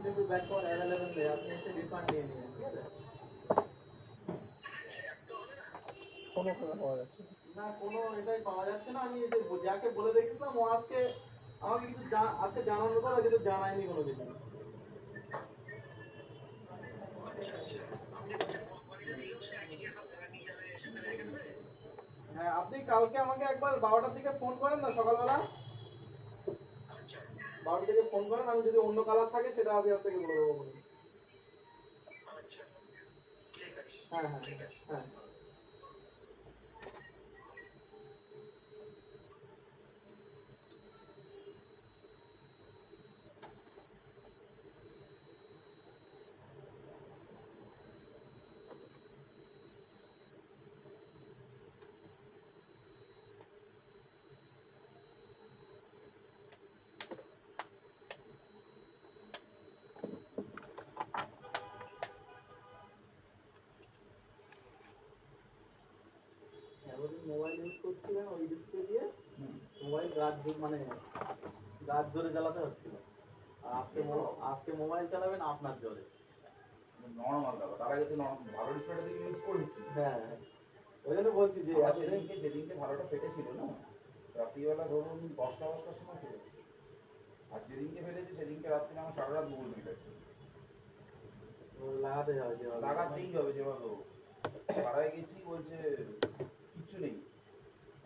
GB back cover available নেই, আপনি এসে রিফান্ড নিয়ে নিন, ঠিক আছে? কোনো কথা পাওয়া যাচ্ছে না, কোনো এটাই পাওয়া যাচ্ছে না। আমি এই যে যাকে বলে দেখেছিলাম, ও আজকে আমাকে কিছু আজকে জানানোর কথা, কিন্তু জানায়নি কোনো কিছু। হ্যাঁ, আপনি কালকে আমাকে একবার 12টার দিকে ফোন করেন না, সকালবেলা 12টার দিকে ফোন করেন, আমি যদি অন্য কালার থাকে সেটা আমি আপনাকে বলে দেবো। হ্যাঁ হ্যাঁ হ্যাঁ। মোবাইল ইউজ করছিলেন ওই ডিসপ্লে দিয়ে, মোবাইল গাছ জোরে চালাতে হচ্ছিল। আর আজকে মোবাইল চালাবেন আপনার জোরে। নর্মাল ব্যাপার, তার আগে তো ভালো ডিসপ্লেটা দিয়ে ইউজ করেছি। হ্যাঁ, ওই জন্য বলছি যে যেদিনকে ভালোটা ফেটেছিল না, রাত্রিবেলা ধরুন 10টার সময় ফেটেছে। আর যেদিনকে ফেটেছে সেদিনকে রাত্রি আমার সারা রাত গুগল মিট আছে। লাগাতেই হবে যেভাবে হোক। পাড়ায় গেছি, বলছে কিচ্ছু নেই,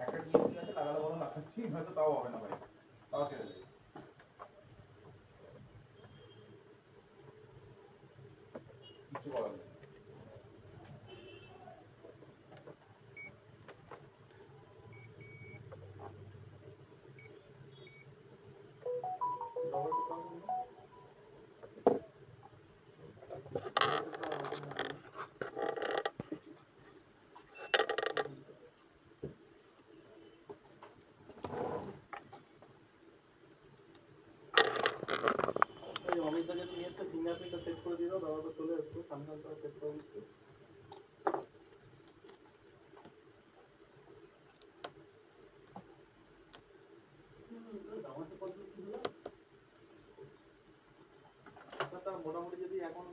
একটা টিএমপি আছে, লাগালে বলো লাগাচ্ছি, হয়তো তাও হবে না ভাই, তাও ছেড়ে দেবে, কিছু করার নেই। অমিতদাকে নিয়ে এসে ফিঙ্গারপ্রিন্টটা সেট করে দিল, দাদাটা চলে এসছে, স্যামসাংটা সেট করে দিচ্ছে। আপনারটা মোটামুটি যদি এখন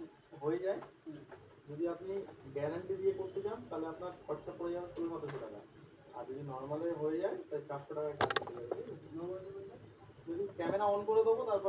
হয়ে যায়, যদি আপনি গ্যারান্টি দিয়ে করতে চান, তাহলে আপনার খরচা পড়ে যাবে 1600 টাকা। আর যদি নর্মালে হয়ে যায় তাহলে 400 টাকায় কাজ হয়ে যাবে। যদি ক্যামেরা অন করে দেবো, তারপর